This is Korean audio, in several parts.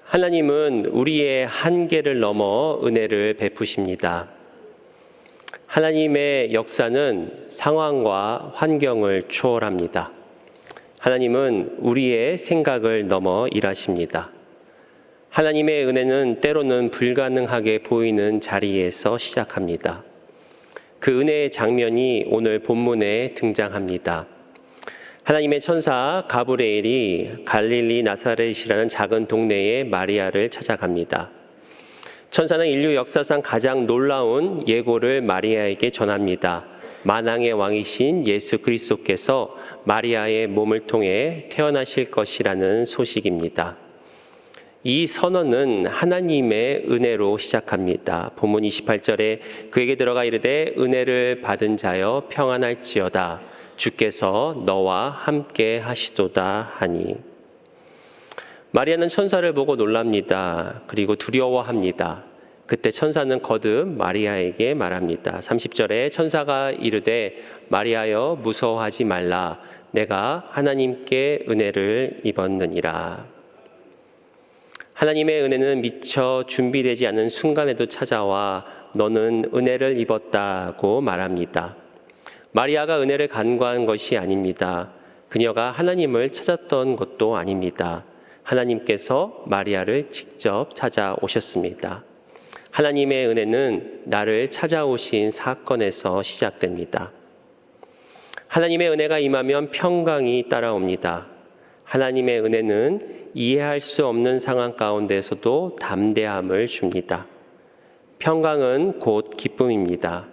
하나님은 우리의 한계를 넘어 은혜를 베푸십니다. 하나님의 역사는 상황과 환경을 초월합니다. 하나님은 우리의 생각을 넘어 일하십니다. 하나님의 은혜는 때로는 불가능하게 보이는 자리에서 시작합니다. 그 은혜의 장면이 오늘 본문에 등장합니다. 하나님의 천사 가브리엘이 갈릴리 나사렛이라는 작은 동네에 마리아를 찾아갑니다. 천사는 인류 역사상 가장 놀라운 예고를 마리아에게 전합니다. 만왕의 왕이신 예수 그리스도께서 마리아의 몸을 통해 태어나실 것이라는 소식입니다. 이 선언은 하나님의 은혜로 시작합니다. 본문 28절에 그에게 들어가 이르되 은혜를 받은 자여 평안할지어다. 주께서 너와 함께 하시도다 하니. 마리아는 천사를 보고 놀랍니다. 그리고 두려워합니다. 그때 천사는 거듭 마리아에게 말합니다. 30절에 천사가 이르되 마리아여 무서워하지 말라. 내가 하나님께 은혜를 입었느니라. 하나님의 은혜는 미처 준비되지 않은 순간에도 찾아와 너는 은혜를 입었다고 말합니다. 마리아가 은혜를 간구한 것이 아닙니다. 그녀가 하나님을 찾았던 것도 아닙니다. 하나님께서 마리아를 직접 찾아오셨습니다. 하나님의 은혜는 나를 찾아오신 사건에서 시작됩니다. 하나님의 은혜가 임하면 평강이 따라옵니다. 하나님의 은혜는 이해할 수 없는 상황 가운데서도 담대함을 줍니다. 평강은 곧 기쁨입니다.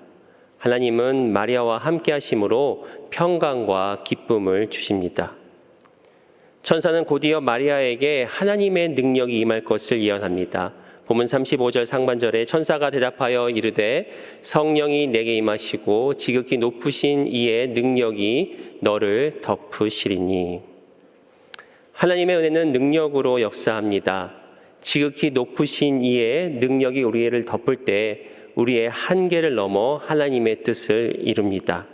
하나님은 마리아와 함께 하심으로 평강과 기쁨을 주십니다. 천사는 곧이어 마리아에게 하나님의 능력이 임할 것을 예언합니다. 본문 35절 상반절에 천사가 대답하여 이르되 성령이 내게 임하시고 지극히 높으신 이의 능력이 너를 덮으시리니. 하나님의 은혜는 능력으로 역사합니다. 지극히 높으신 이의 능력이 우리를 덮을 때 우리의 한계를 넘어 하나님의 뜻을 이룹니다.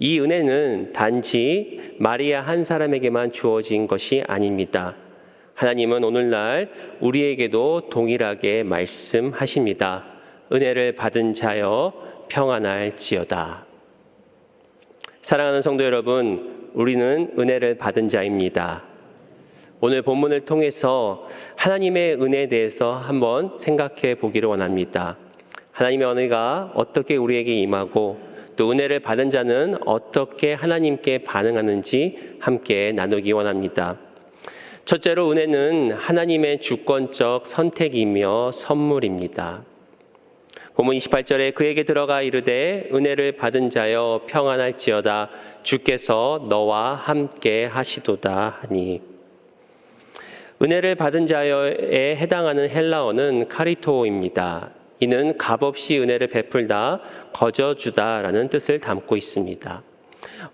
이 은혜는 단지 마리아 한 사람에게만 주어진 것이 아닙니다. 하나님은 오늘날 우리에게도 동일하게 말씀하십니다. 은혜를 받은 자여 평안할지어다. 사랑하는 성도 여러분, 우리는 은혜를 받은 자입니다. 오늘 본문을 통해서 하나님의 은혜에 대해서 한번 생각해 보기를 원합니다. 하나님의 은혜가 어떻게 우리에게 임하고 또 은혜를 받은 자는 어떻게 하나님께 반응하는지 함께 나누기 원합니다. 첫째로 은혜는 하나님의 주권적 선택이며 선물입니다. 본문 28절에 그에게 들어가 이르되 은혜를 받은 자여 평안할지어다. 주께서 너와 함께 하시도다 하니. 은혜를 받은 자여에 해당하는 헬라어는 카리토입니다. 이는 값없이 은혜를 베풀다, 거저주다라는 뜻을 담고 있습니다.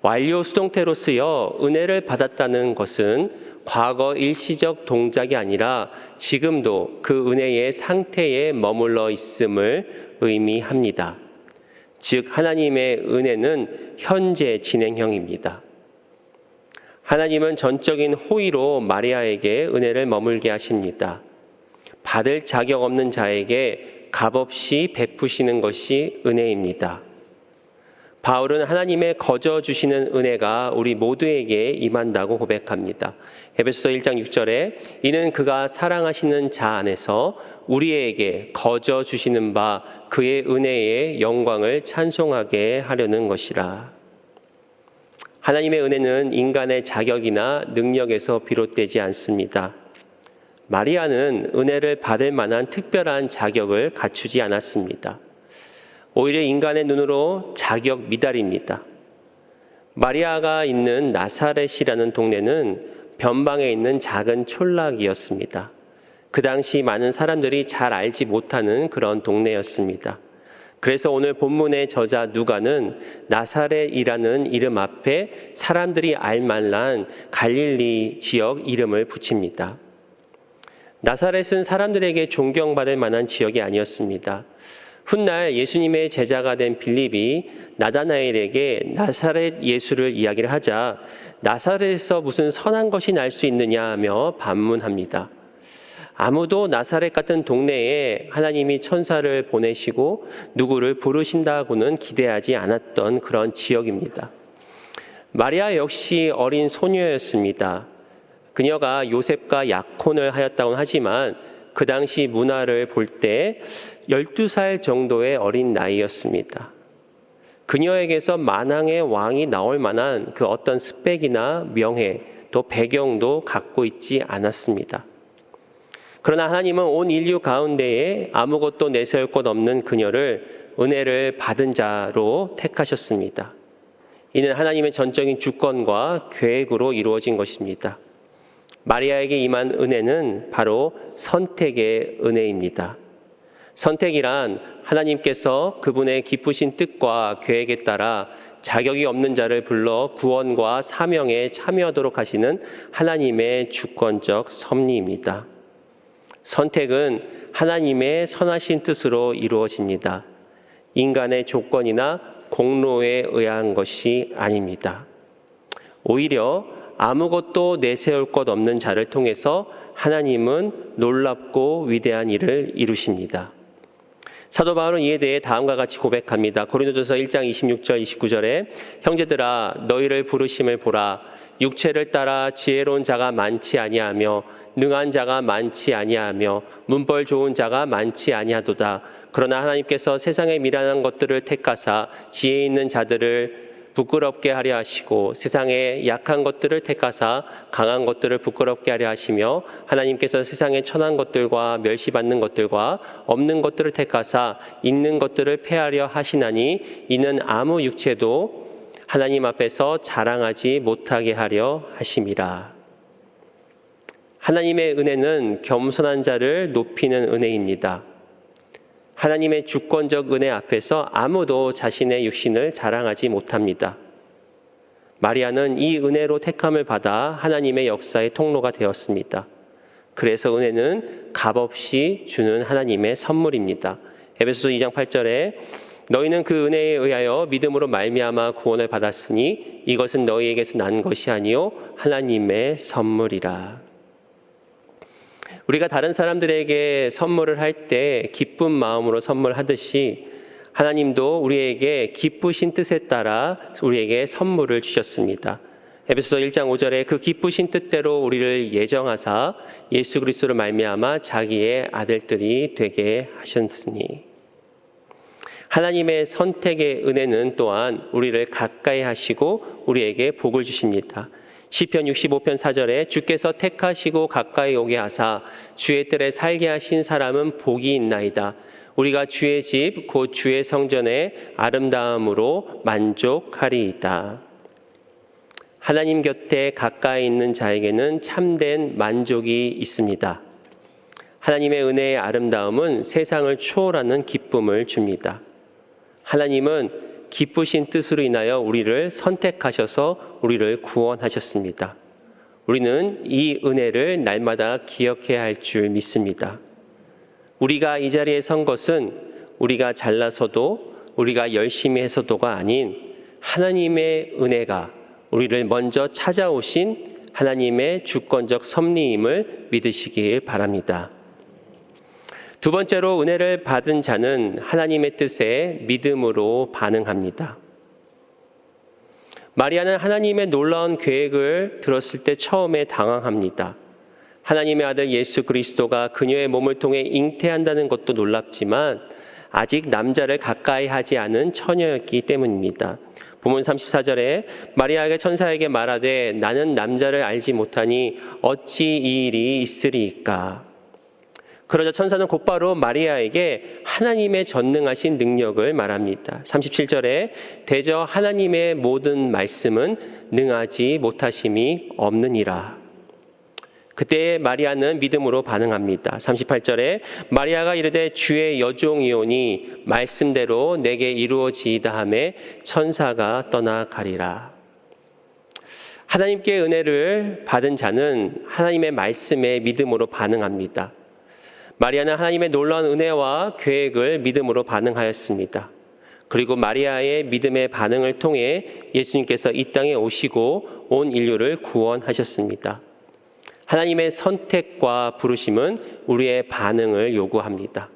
완료 수동태로 쓰여 은혜를 받았다는 것은 과거 일시적 동작이 아니라 지금도 그 은혜의 상태에 머물러 있음을 의미합니다. 즉 하나님의 은혜는 현재 진행형입니다. 하나님은 전적인 호의로 마리아에게 은혜를 머물게 하십니다. 받을 자격 없는 자에게 값없이 베푸시는 것이 은혜입니다. 바울은 하나님의 거저 주시는 은혜가 우리 모두에게 임한다고 고백합니다. 에베소서 1장 6절에 이는 그가 사랑하시는 자 안에서 우리에게 거저 주시는 바 그의 은혜의 영광을 찬송하게 하려는 것이라. 하나님의 은혜는 인간의 자격이나 능력에서 비롯되지 않습니다. 마리아는 은혜를 받을 만한 특별한 자격을 갖추지 않았습니다. 오히려 인간의 눈으로 자격 미달입니다. 마리아가 있는 나사렛이라는 동네는 변방에 있는 작은 촌락이었습니다. 그 당시 많은 사람들이 잘 알지 못하는 그런 동네였습니다. 그래서 오늘 본문의 저자 누가는 나사렛이라는 이름 앞에 사람들이 알만한 갈릴리 지역 이름을 붙입니다. 나사렛은 사람들에게 존경받을 만한 지역이 아니었습니다. 훗날 예수님의 제자가 된 빌립이 나다나엘에게 나사렛 예수를 이야기를 하자 나사렛에서 무슨 선한 것이 날 수 있느냐 하며 반문합니다. 아무도 나사렛 같은 동네에 하나님이 천사를 보내시고 누구를 부르신다고는 기대하지 않았던 그런 지역입니다. 마리아 역시 어린 소녀였습니다. 그녀가 요셉과 약혼을 하였다고 하지만 그 당시 문화를 볼 때 12살 정도의 어린 나이였습니다. 그녀에게서 만왕의 왕이 나올 만한 그 어떤 스펙이나 명예, 또 배경도 갖고 있지 않았습니다. 그러나 하나님은 온 인류 가운데에 아무것도 내세울 것 없는 그녀를 은혜를 받은 자로 택하셨습니다. 이는 하나님의 전적인 주권과 계획으로 이루어진 것입니다. 마리아에게 임한 은혜는 바로 선택의 은혜입니다. 선택이란 하나님께서 그분의 기쁘신 뜻과 계획에 따라 자격이 없는 자를 불러 구원과 사명에 참여하도록 하시는 하나님의 주권적 섭리입니다. 선택은 하나님의 선하신 뜻으로 이루어집니다. 인간의 조건이나 공로에 의한 것이 아닙니다. 오히려 아무것도 내세울 것 없는 자를 통해서 하나님은 놀랍고 위대한 일을 이루십니다. 사도 바울은 이에 대해 다음과 같이 고백합니다. 고린도전서 1장 26절 29절에 형제들아 너희를 부르심을 보라. 육체를 따라 지혜로운 자가 많지 아니하며 능한 자가 많지 아니하며 문벌 좋은 자가 많지 아니하도다. 그러나 하나님께서 세상에 미련한 것들을 택하사 지혜 있는 자들을 부끄럽게 하려 하시고 세상에 약한 것들을 택하사 강한 것들을 부끄럽게 하려 하시며 하나님께서 세상에 천한 것들과 멸시받는 것들과 없는 것들을 택하사 있는 것들을 폐하려 하시나니 이는 아무 육체도 하나님 앞에서 자랑하지 못하게 하려 하심이라. 하나님의 은혜는 겸손한 자를 높이는 은혜입니다. 하나님의 주권적 은혜 앞에서 아무도 자신의 육신을 자랑하지 못합니다. 마리아는 이 은혜로 택함을 받아 하나님의 역사의 통로가 되었습니다. 그래서 은혜는 값없이 주는 하나님의 선물입니다. 에베소서 2장 8절에 너희는 그 은혜에 의하여 믿음으로 말미암아 구원을 받았으니 이것은 너희에게서 난 것이 아니요 하나님의 선물이라. 우리가 다른 사람들에게 선물을 할 때 기쁜 마음으로 선물하듯이 하나님도 우리에게 기쁘신 뜻에 따라 우리에게 선물을 주셨습니다. 에베소서 1장 5절에 그 기쁘신 뜻대로 우리를 예정하사 예수 그리스도를 말미암아 자기의 아들들이 되게 하셨으니. 하나님의 선택의 은혜는 또한 우리를 가까이 하시고 우리에게 복을 주십니다. 시편 65편 4절에 주께서 택하시고 가까이 오게 하사 주의 뜰에 살게 하신 사람은 복이 있나이다. 우리가 주의 집 곧 주의 성전의 아름다움으로 만족하리이다. 하나님 곁에 가까이 있는 자에게는 참된 만족이 있습니다. 하나님의 은혜의 아름다움은 세상을 초월하는 기쁨을 줍니다. 하나님은 기쁘신 뜻으로 인하여 우리를 선택하셔서 우리를 구원하셨습니다. 우리는 이 은혜를 날마다 기억해야 할 줄 믿습니다. 우리가 이 자리에 선 것은 우리가 잘나서도 우리가 열심히 해서도가 아닌 하나님의 은혜가 우리를 먼저 찾아오신 하나님의 주권적 섭리임을 믿으시길 바랍니다. 두 번째로 은혜를 받은 자는 하나님의 뜻에 믿음으로 반응합니다. 마리아는 하나님의 놀라운 계획을 들었을 때 처음에 당황합니다. 하나님의 아들 예수 그리스도가 그녀의 몸을 통해 잉태한다는 것도 놀랍지만 아직 남자를 가까이 하지 않은 처녀였기 때문입니다. 본문 34절에 마리아에게 천사에게 말하되 나는 남자를 알지 못하니 어찌 이 일이 있으리이까. 그러자 천사는 곧바로 마리아에게 하나님의 전능하신 능력을 말합니다. 37절에 대저 하나님의 모든 말씀은 능하지 못하심이 없느니라. 그때 마리아는 믿음으로 반응합니다. 38절에 마리아가 이르되 주의 여종이오니 말씀대로 내게 이루어지이다 하매 천사가 떠나가리라. 하나님께 은혜를 받은 자는 하나님의 말씀에 믿음으로 반응합니다. 마리아는 하나님의 놀라운 은혜와 계획을 믿음으로 반응하였습니다. 그리고 마리아의 믿음의 반응을 통해 예수님께서 이 땅에 오시고 온 인류를 구원하셨습니다. 하나님의 선택과 부르심은 우리의 반응을 요구합니다.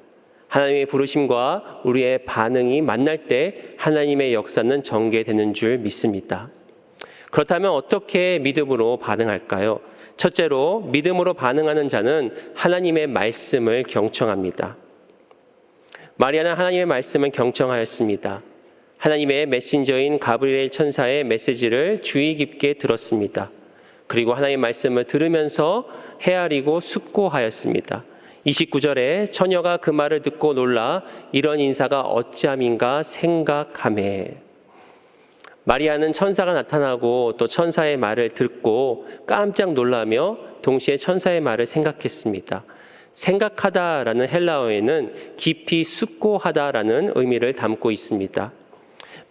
하나님의 부르심과 우리의 반응이 만날 때 하나님의 역사는 전개되는 줄 믿습니다. 그렇다면 어떻게 믿음으로 반응할까요? 첫째로 믿음으로 반응하는 자는 하나님의 말씀을 경청합니다. 마리아는 하나님의 말씀을 경청하였습니다. 하나님의 메신저인 가브리엘 천사의 메시지를 주의 깊게 들었습니다. 그리고 하나님의 말씀을 들으면서 헤아리고 숙고하였습니다. 29절에 처녀가 그 말을 듣고 놀라 이런 인사가 어찌함인가 생각하매. 마리아는 천사가 나타나고 또 천사의 말을 듣고 깜짝 놀라며 동시에 천사의 말을 생각했습니다. 생각하다라는 헬라어에는 깊이 숙고하다라는 의미를 담고 있습니다.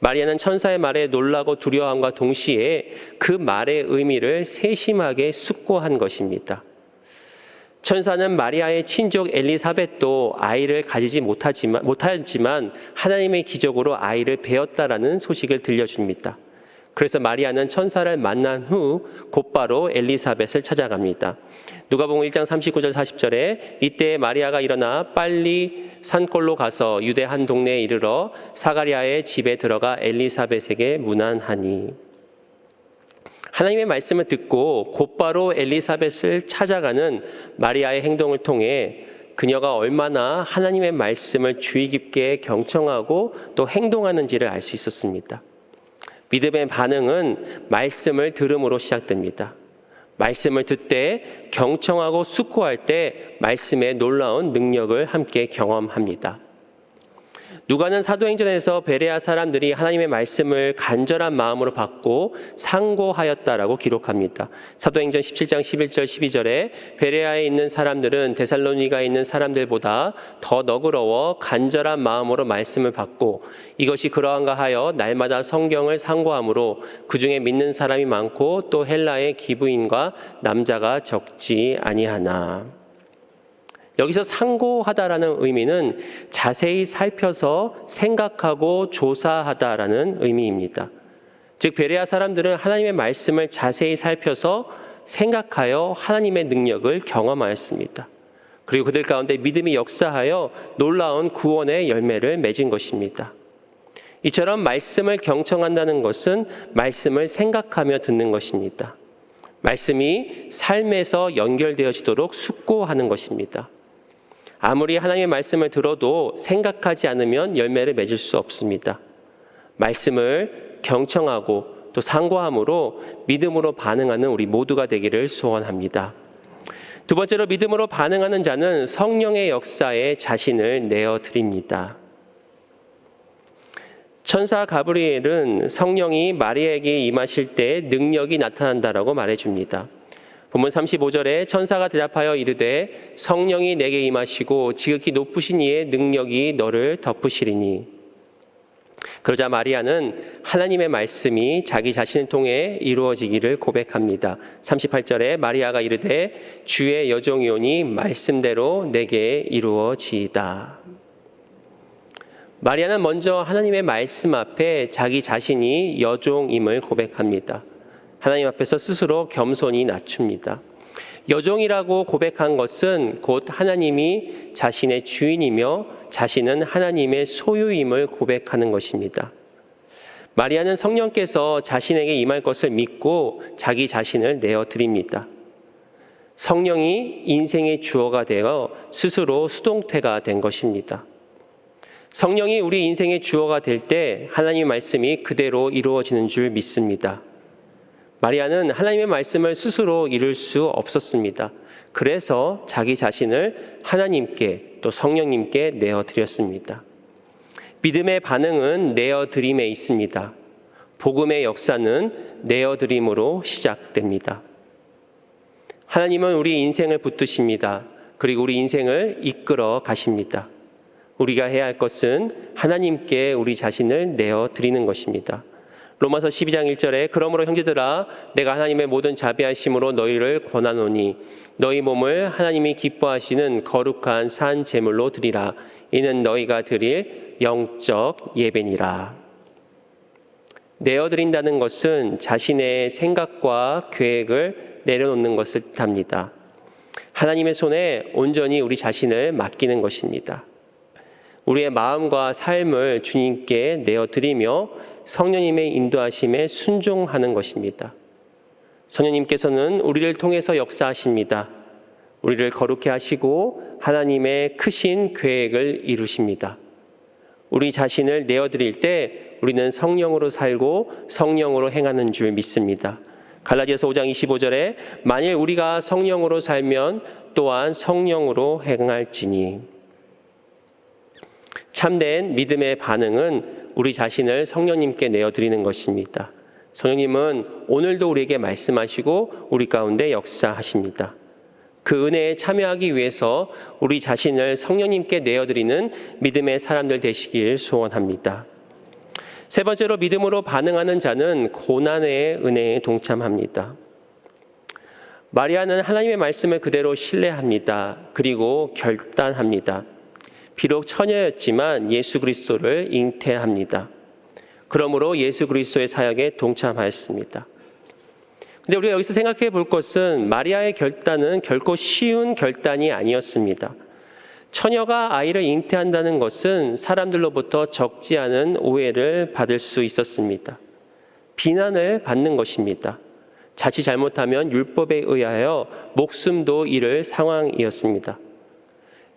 마리아는 천사의 말에 놀라고 두려워함과 동시에 그 말의 의미를 세심하게 숙고한 것입니다. 천사는 마리아의 친족 엘리사벳도 아이를 가지지 못하지만 하나님의 기적으로 아이를 배었다라는 소식을 들려줍니다. 그래서 마리아는 천사를 만난 후 곧바로 엘리사벳을 찾아갑니다. 누가복음 1장 39절 40절에 이때 마리아가 일어나 빨리 산골로 가서 유대 한 동네에 이르러 사가랴의 집에 들어가 엘리사벳에게 문안하니. 하나님의 말씀을 듣고 곧바로 엘리사벳을 찾아가는 마리아의 행동을 통해 그녀가 얼마나 하나님의 말씀을 주의 깊게 경청하고 또 행동하는지를 알 수 있었습니다. 믿음의 반응은 말씀을 들음으로 시작됩니다. 말씀을 듣되 경청하고 숙고할 때 말씀의 놀라운 능력을 함께 경험합니다. 누가는 사도행전에서 베레아 사람들이 하나님의 말씀을 간절한 마음으로 받고 상고하였다라고 기록합니다. 사도행전 17장 11절 12절에 베레아에 있는 사람들은 데살로니가에 있는 사람들보다 더 너그러워 간절한 마음으로 말씀을 받고 이것이 그러한가 하여 날마다 성경을 상고함으로 그중에 믿는 사람이 많고 또 헬라의 기부인과 남자가 적지 아니하나. 여기서 상고하다라는 의미는 자세히 살펴서 생각하고 조사하다라는 의미입니다. 즉 베레아 사람들은 하나님의 말씀을 자세히 살펴서 생각하여 하나님의 능력을 경험하였습니다. 그리고 그들 가운데 믿음이 역사하여 놀라운 구원의 열매를 맺은 것입니다. 이처럼 말씀을 경청한다는 것은 말씀을 생각하며 듣는 것입니다. 말씀이 삶에서 연결되어지도록 숙고하는 것입니다. 아무리 하나님의 말씀을 들어도 생각하지 않으면 열매를 맺을 수 없습니다. 말씀을 경청하고 또 상고함으로 믿음으로 반응하는 우리 모두가 되기를 소원합니다. 두 번째로 믿음으로 반응하는 자는 성령의 역사에 자신을 내어드립니다. 천사 가브리엘은 성령이 마리아에게 임하실 때 능력이 나타난다라고 말해줍니다. 본문 35절에 천사가 대답하여 이르되 성령이 내게 임하시고 지극히 높으신 이의 능력이 너를 덮으시리니. 그러자 마리아는 하나님의 말씀이 자기 자신을 통해 이루어지기를 고백합니다. 38절에 마리아가 이르되 주의 여종이오니 말씀대로 내게 이루어지이다. 마리아는 먼저 하나님의 말씀 앞에 자기 자신이 여종임을 고백합니다. 하나님 앞에서 스스로 겸손히 낮춥니다. 여종이라고 고백한 것은 곧 하나님이 자신의 주인이며 자신은 하나님의 소유임을 고백하는 것입니다. 마리아는 성령께서 자신에게 임할 것을 믿고 자기 자신을 내어드립니다. 성령이 인생의 주어가 되어 스스로 수동태가 된 것입니다. 성령이 우리 인생의 주어가 될 때 하나님의 말씀이 그대로 이루어지는 줄 믿습니다. 마리아는 하나님의 말씀을 스스로 이룰 수 없었습니다. 그래서 자기 자신을 하나님께 또 성령님께 내어드렸습니다. 믿음의 반응은 내어드림에 있습니다. 복음의 역사는 내어드림으로 시작됩니다. 하나님은 우리 인생을 붙드십니다. 그리고 우리 인생을 이끌어 가십니다. 우리가 해야 할 것은 하나님께 우리 자신을 내어드리는 것입니다. 로마서 12장 1절에 그러므로 형제들아 내가 하나님의 모든 자비하심으로 너희를 권하노니 너희 몸을 하나님이 기뻐하시는 거룩한 산 제물로 드리라. 이는 너희가 드릴 영적 예배니라. 내어드린다는 것은 자신의 생각과 계획을 내려놓는 것을 뜻합니다. 하나님의 손에 온전히 우리 자신을 맡기는 것입니다. 우리의 마음과 삶을 주님께 내어드리며 성령님의 인도하심에 순종하는 것입니다. 성령님께서는 우리를 통해서 역사하십니다. 우리를 거룩해 하시고 하나님의 크신 계획을 이루십니다. 우리 자신을 내어드릴 때 우리는 성령으로 살고 성령으로 행하는 줄 믿습니다. 갈라디아서 5장 25절에 만일 우리가 성령으로 살면 또한 성령으로 행할지니. 참된 믿음의 반응은 우리 자신을 성령님께 내어드리는 것입니다. 성령님은 오늘도 우리에게 말씀하시고 우리 가운데 역사하십니다. 그 은혜에 참여하기 위해서 우리 자신을 성령님께 내어드리는 믿음의 사람들 되시길 소원합니다. 세 번째로 믿음으로 반응하는 자는 고난의 은혜에 동참합니다. 마리아는 하나님의 말씀을 그대로 신뢰합니다. 그리고 결단합니다. 비록 처녀였지만 예수 그리스도를 잉태합니다. 그러므로 예수 그리스도의 사역에 동참하였습니다. 근데 우리가 여기서 생각해 볼 것은 마리아의 결단은 결코 쉬운 결단이 아니었습니다. 처녀가 아이를 잉태한다는 것은 사람들로부터 적지 않은 오해를 받을 수 있었습니다. 비난을 받는 것입니다. 자칫 잘못하면 율법에 의하여 목숨도 잃을 상황이었습니다.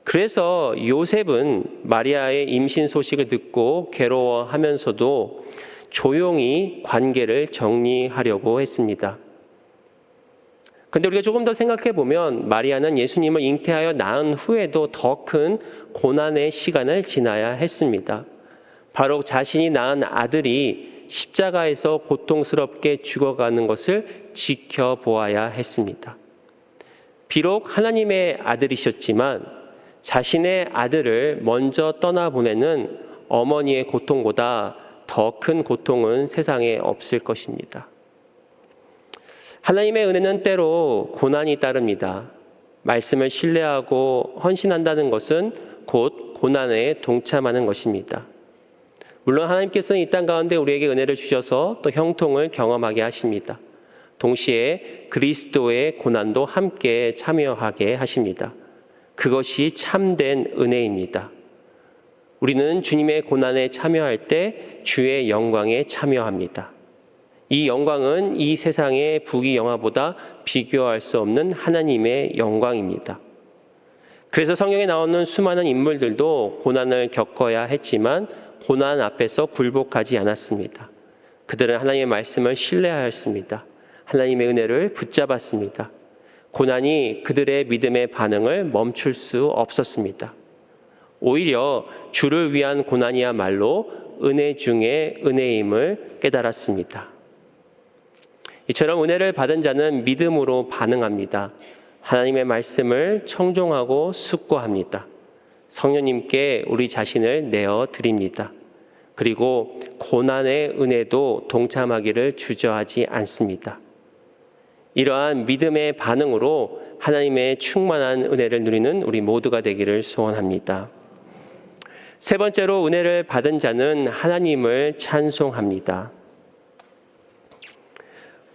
그래서 요셉은 마리아의 임신 소식을 듣고 괴로워하면서도 조용히 관계를 정리하려고 했습니다. 그런데 우리가 조금 더 생각해 보면 마리아는 예수님을 잉태하여 낳은 후에도 더 큰 고난의 시간을 지나야 했습니다. 바로 자신이 낳은 아들이 십자가에서 고통스럽게 죽어가는 것을 지켜보아야 했습니다. 비록 하나님의 아들이셨지만 자신의 아들을 먼저 떠나보내는 어머니의 고통보다 더 큰 고통은 세상에 없을 것입니다. 하나님의 은혜는 때로 고난이 따릅니다. 말씀을 신뢰하고 헌신한다는 것은 곧 고난에 동참하는 것입니다. 물론 하나님께서는 이 땅 가운데 우리에게 은혜를 주셔서 또 형통을 경험하게 하십니다. 동시에 그리스도의 고난도 함께 참여하게 하십니다. 그것이 참된 은혜입니다. 우리는 주님의 고난에 참여할 때 주의 영광에 참여합니다. 이 영광은 이 세상의 부귀영화보다 비교할 수 없는 하나님의 영광입니다. 그래서 성경에 나오는 수많은 인물들도 고난을 겪어야 했지만 고난 앞에서 굴복하지 않았습니다. 그들은 하나님의 말씀을 신뢰하였습니다. 하나님의 은혜를 붙잡았습니다. 고난이 그들의 믿음의 반응을 멈출 수 없었습니다. 오히려 주를 위한 고난이야말로 은혜 중에 은혜임을 깨달았습니다. 이처럼 은혜를 받은 자는 믿음으로 반응합니다. 하나님의 말씀을 청종하고 숙고합니다. 성령님께 우리 자신을 내어드립니다. 그리고 고난의 은혜도 동참하기를 주저하지 않습니다. 이러한 믿음의 반응으로 하나님의 충만한 은혜를 누리는 우리 모두가 되기를 소원합니다. 세 번째로 은혜를 받은 자는 하나님을 찬송합니다.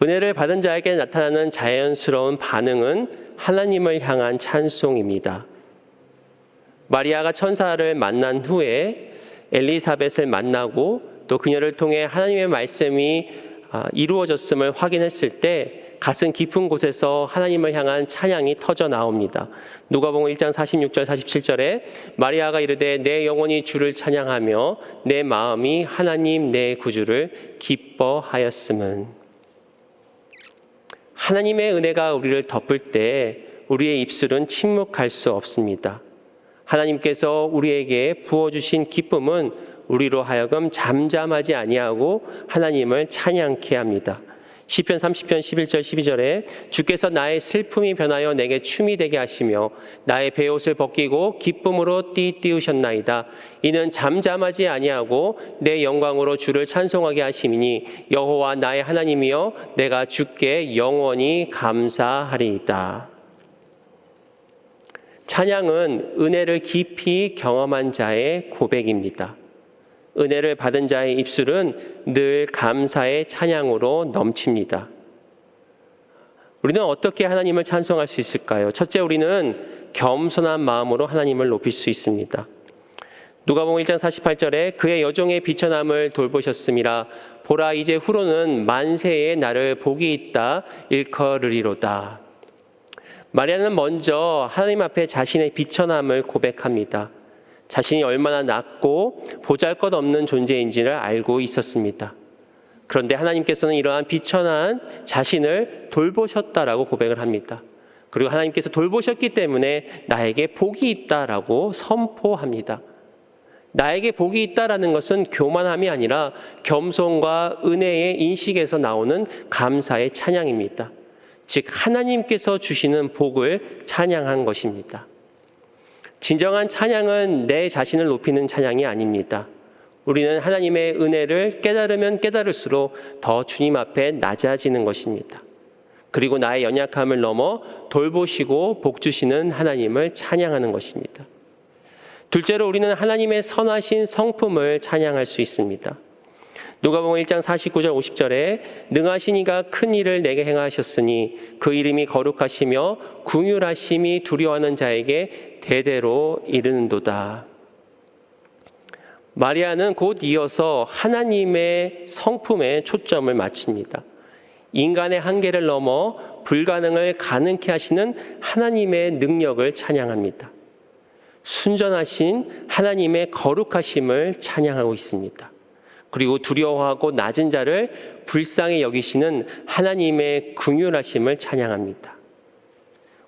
은혜를 받은 자에게 나타나는 자연스러운 반응은 하나님을 향한 찬송입니다. 마리아가 천사를 만난 후에 엘리사벳을 만나고 또 그녀를 통해 하나님의 말씀이 이루어졌음을 확인했을 때 가슴 깊은 곳에서 하나님을 향한 찬양이 터져 나옵니다. 누가복음 1장 46절 47절에 마리아가 이르되 내 영혼이 주를 찬양하며 내 마음이 하나님 내 구주를 기뻐하였음은. 하나님의 은혜가 우리를 덮을 때 우리의 입술은 침묵할 수 없습니다. 하나님께서 우리에게 부어주신 기쁨은 우리로 하여금 잠잠하지 아니하고 하나님을 찬양케 합니다. 시편 30편 11절 12절에 주께서 나의 슬픔이 변하여 내게 춤이 되게 하시며 나의 베옷을 벗기고 기쁨으로 띠띠우셨나이다. 이는 잠잠하지 아니하고 내 영광으로 주를 찬송하게 하심이니 여호와 나의 하나님이여 내가 주께 영원히 감사하리이다. 찬양은 은혜를 깊이 경험한 자의 고백입니다. 은혜를 받은 자의 입술은 늘 감사의 찬양으로 넘칩니다. 우리는 어떻게 하나님을 찬송할 수 있을까요? 첫째, 우리는 겸손한 마음으로 하나님을 높일 수 있습니다. 누가복음 1장 48절에 그의 여종의 비천함을 돌보셨음이라 보라 이제 후로는 만세에 나를 복이 있다 일컬으리로다. 마리아는 먼저 하나님 앞에 자신의 비천함을 고백합니다. 자신이 얼마나 낮고 보잘것없는 존재인지를 알고 있었습니다. 그런데 하나님께서는 이러한 비천한 자신을 돌보셨다라고 고백을 합니다. 그리고 하나님께서 돌보셨기 때문에 나에게 복이 있다라고 선포합니다. 나에게 복이 있다라는 것은 교만함이 아니라 겸손과 은혜의 인식에서 나오는 감사의 찬양입니다. 즉 하나님께서 주시는 복을 찬양한 것입니다. 진정한 찬양은 내 자신을 높이는 찬양이 아닙니다. 우리는 하나님의 은혜를 깨달으면 깨달을수록 더 주님 앞에 낮아지는 것입니다. 그리고 나의 연약함을 넘어 돌보시고 복 주시는 하나님을 찬양하는 것입니다. 둘째로 우리는 하나님의 선하신 성품을 찬양할 수 있습니다. 누가복음 1장 49절 50절에 능하신 이가 큰 일을 내게 행하셨으니 그 이름이 거룩하시며 긍휼하심이 두려워하는 자에게 대대로 이르는도다. 마리아는 곧 이어서 하나님의 성품에 초점을 맞춥니다. 인간의 한계를 넘어 불가능을 가능케 하시는 하나님의 능력을 찬양합니다. 순전하신 하나님의 거룩하심을 찬양하고 있습니다. 그리고 두려워하고 낮은 자를 불쌍히 여기시는 하나님의 긍휼하심을 찬양합니다.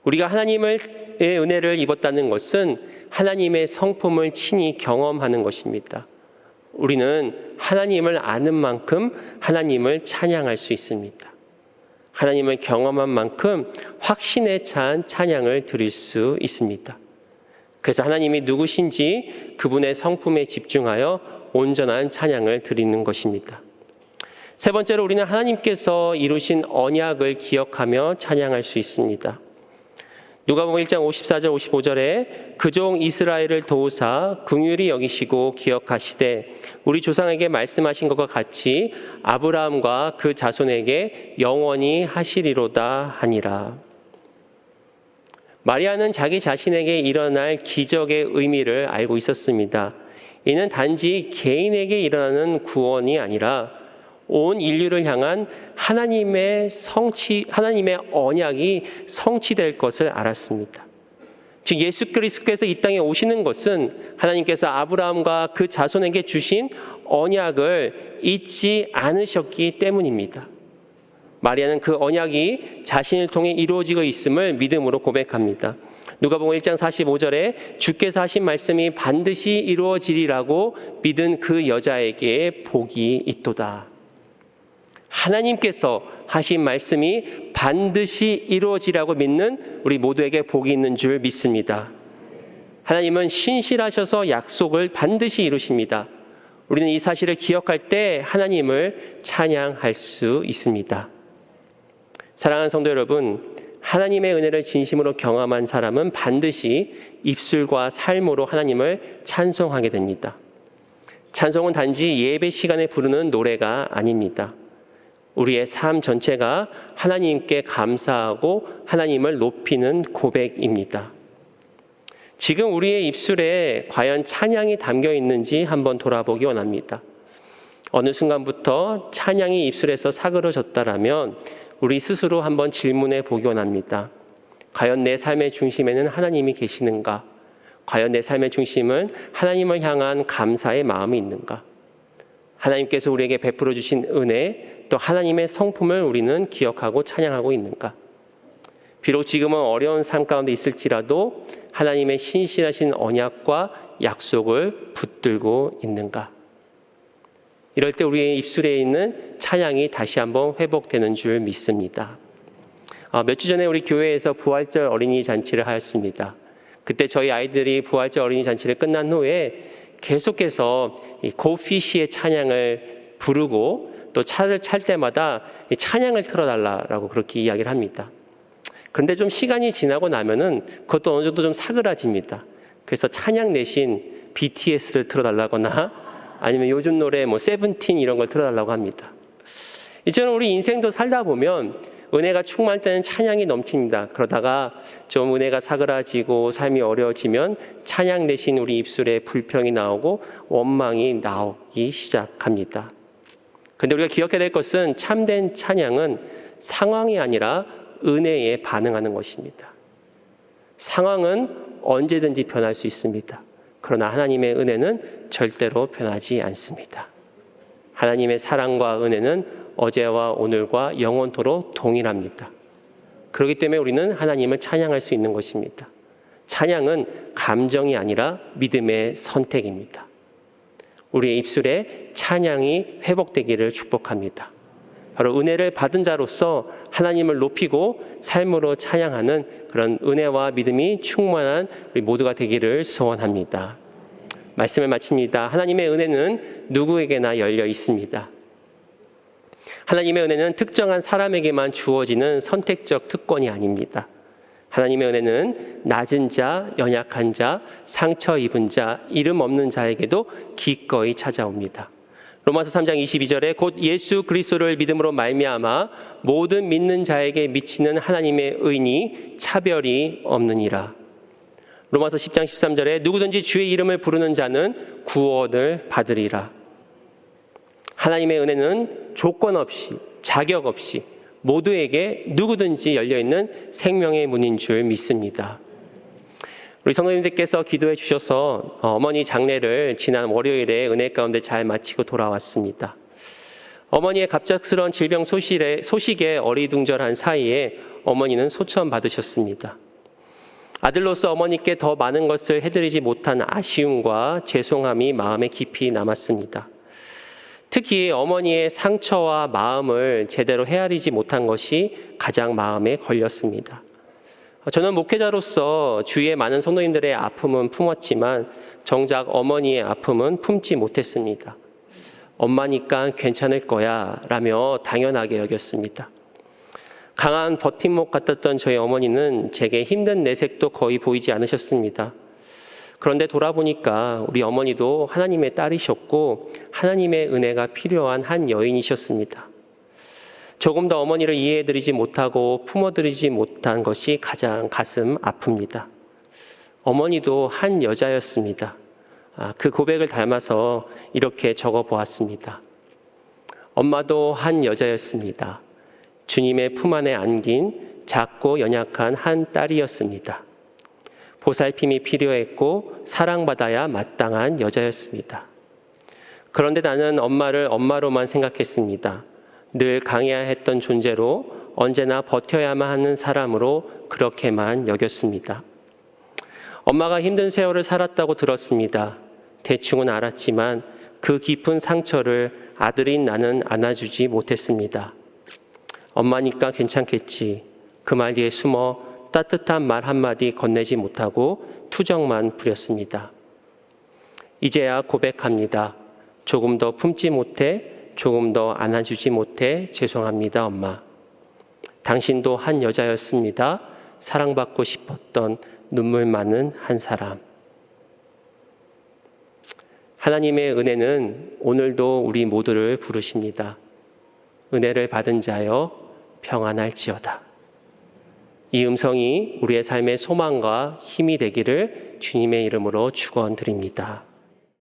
우리가 하나님의 은혜를 입었다는 것은 하나님의 성품을 친히 경험하는 것입니다. 우리는 하나님을 아는 만큼 하나님을 찬양할 수 있습니다. 하나님을 경험한 만큼 확신에 찬 찬양을 드릴 수 있습니다. 그래서 하나님이 누구신지 그분의 성품에 집중하여 온전한 찬양을 드리는 것입니다. 세 번째로 우리는 하나님께서 이루신 언약을 기억하며 찬양할 수 있습니다. 누가복음 1장 54절 55절에 그 종 이스라엘을 도우사 긍휼히 여기시고 기억하시되 우리 조상에게 말씀하신 것과 같이 아브라함과 그 자손에게 영원히 하시리로다 하니라. 마리아는 자기 자신에게 일어날 기적의 의미를 알고 있었습니다. 이는 단지 개인에게 일어나는 구원이 아니라 온 인류를 향한 하나님의 언약이 성취될 것을 알았습니다. 즉 예수 그리스도께서 이 땅에 오시는 것은 하나님께서 아브라함과 그 자손에게 주신 언약을 잊지 않으셨기 때문입니다. 마리아는 그 언약이 자신을 통해 이루어지고 있음을 믿음으로 고백합니다. 누가복음 1장 45절에 주께서 하신 말씀이 반드시 이루어지리라고 믿은 그 여자에게 복이 있도다. 하나님께서 하신 말씀이 반드시 이루어지라고 믿는 우리 모두에게 복이 있는 줄 믿습니다. 하나님은 신실하셔서 약속을 반드시 이루십니다. 우리는 이 사실을 기억할 때 하나님을 찬양할 수 있습니다. 사랑하는 성도 여러분, 하나님의 은혜를 진심으로 경험한 사람은 반드시 입술과 삶으로 하나님을 찬송하게 됩니다. 찬송은 단지 예배 시간에 부르는 노래가 아닙니다. 우리의 삶 전체가 하나님께 감사하고 하나님을 높이는 고백입니다. 지금 우리의 입술에 과연 찬양이 담겨 있는지 한번 돌아보기 원합니다. 어느 순간부터 찬양이 입술에서 사그러졌다라면 우리 스스로 한번 질문해 보기 원합니다. 과연 내 삶의 중심에는 하나님이 계시는가? 과연 내 삶의 중심은 하나님을 향한 감사의 마음이 있는가? 하나님께서 우리에게 베풀어 주신 은혜, 또 하나님의 성품을 우리는 기억하고 찬양하고 있는가? 비록 지금은 어려운 삶 가운데 있을지라도 하나님의 신실하신 언약과 약속을 붙들고 있는가? 이럴 때 우리의 입술에 있는 찬양이 다시 한번 회복되는 줄 믿습니다. 몇 주 전에 우리 교회에서 부활절 어린이 잔치를 하였습니다. 그때 저희 아이들이 부활절 어린이 잔치를 끝난 후에 계속해서 이 고피시의 찬양을 부르고 또 차를 찰 때마다 이 찬양을 틀어달라고 그렇게 이야기를 합니다. 그런데 좀 시간이 지나고 나면은 그것도 어느 정도 좀 사그라집니다. 그래서 찬양 대신 BTS를 틀어달라거나 아니면 요즘 노래 뭐 세븐틴 이런 걸 틀어달라고 합니다. 이처럼 우리 인생도 살다 보면 은혜가 충만할 때는 찬양이 넘칩니다. 그러다가 좀 은혜가 사그라지고 삶이 어려워지면 찬양 대신 우리 입술에 불평이 나오고 원망이 나오기 시작합니다. 그런데 우리가 기억해야 될 것은 참된 찬양은 상황이 아니라 은혜에 반응하는 것입니다. 상황은 언제든지 변할 수 있습니다. 그러나 하나님의 은혜는 절대로 변하지 않습니다. 하나님의 사랑과 은혜는 어제와 오늘과 영원토록 동일합니다. 그렇기 때문에 우리는 하나님을 찬양할 수 있는 것입니다. 찬양은 감정이 아니라 믿음의 선택입니다. 우리의 입술에 찬양이 회복되기를 축복합니다. 바로 은혜를 받은 자로서 하나님을 높이고 삶으로 찬양하는 그런 은혜와 믿음이 충만한 우리 모두가 되기를 소원합니다. 말씀을 마칩니다. 하나님의 은혜는 누구에게나 열려 있습니다. 하나님의 은혜는 특정한 사람에게만 주어지는 선택적 특권이 아닙니다. 하나님의 은혜는 낮은 자, 연약한 자, 상처 입은 자, 이름 없는 자에게도 기꺼이 찾아옵니다. 로마서 3장 22절에 곧 예수 그리스도를 믿음으로 말미암아 모든 믿는 자에게 미치는 하나님의 의니 차별이 없느니라. 로마서 10장 13절에 누구든지 주의 이름을 부르는 자는 구원을 받으리라. 하나님의 은혜는 조건 없이 자격 없이 모두에게 누구든지 열려있는 생명의 문인 줄 믿습니다. 우리 성도님들께서 기도해 주셔서 어머니 장례를 지난 월요일에 은혜 가운데 잘 마치고 돌아왔습니다. 어머니의 갑작스러운 질병 소식에 어리둥절한 사이에 어머니는 소천 받으셨습니다. 아들로서 어머니께 더 많은 것을 해드리지 못한 아쉬움과 죄송함이 마음에 깊이 남았습니다. 특히 어머니의 상처와 마음을 제대로 헤아리지 못한 것이 가장 마음에 걸렸습니다. 저는 목회자로서 주위의 많은 성도님들의 아픔은 품었지만 정작 어머니의 아픔은 품지 못했습니다. 엄마니까 괜찮을 거야 라며 당연하게 여겼습니다. 강한 버팀목 같았던 저희 어머니는 제게 힘든 내색도 거의 보이지 않으셨습니다. 그런데 돌아보니까 우리 어머니도 하나님의 딸이셨고 하나님의 은혜가 필요한 한 여인이셨습니다. 조금 더 어머니를 이해해드리지 못하고 품어드리지 못한 것이 가장 가슴 아픕니다. 어머니도 한 여자였습니다. 그 고백을 닮아서 이렇게 적어보았습니다. 엄마도 한 여자였습니다. 주님의 품 안에 안긴 작고 연약한 한 딸이었습니다. 보살핌이 필요했고 사랑받아야 마땅한 여자였습니다. 그런데 나는 엄마를 엄마로만 생각했습니다. 늘 강해야 했던 존재로 언제나 버텨야만 하는 사람으로 그렇게만 여겼습니다. 엄마가 힘든 세월을 살았다고 들었습니다. 대충은 알았지만 그 깊은 상처를 아들인 나는 안아주지 못했습니다. 엄마니까 괜찮겠지. 그 말 뒤에 숨어 따뜻한 말 한마디 건네지 못하고 투정만 부렸습니다. 이제야 고백합니다. 조금 더 품지 못해, 조금 더 안아주지 못해 죄송합니다, 엄마. 당신도 한 여자였습니다. 사랑받고 싶었던 눈물 많은 한 사람. 하나님의 은혜는 오늘도 우리 모두를 부르십니다. 은혜를 받은 자여 평안할지어다. 이 음성이 우리의 삶의 소망과 힘이 되기를 주님의 이름으로 축원드립니다.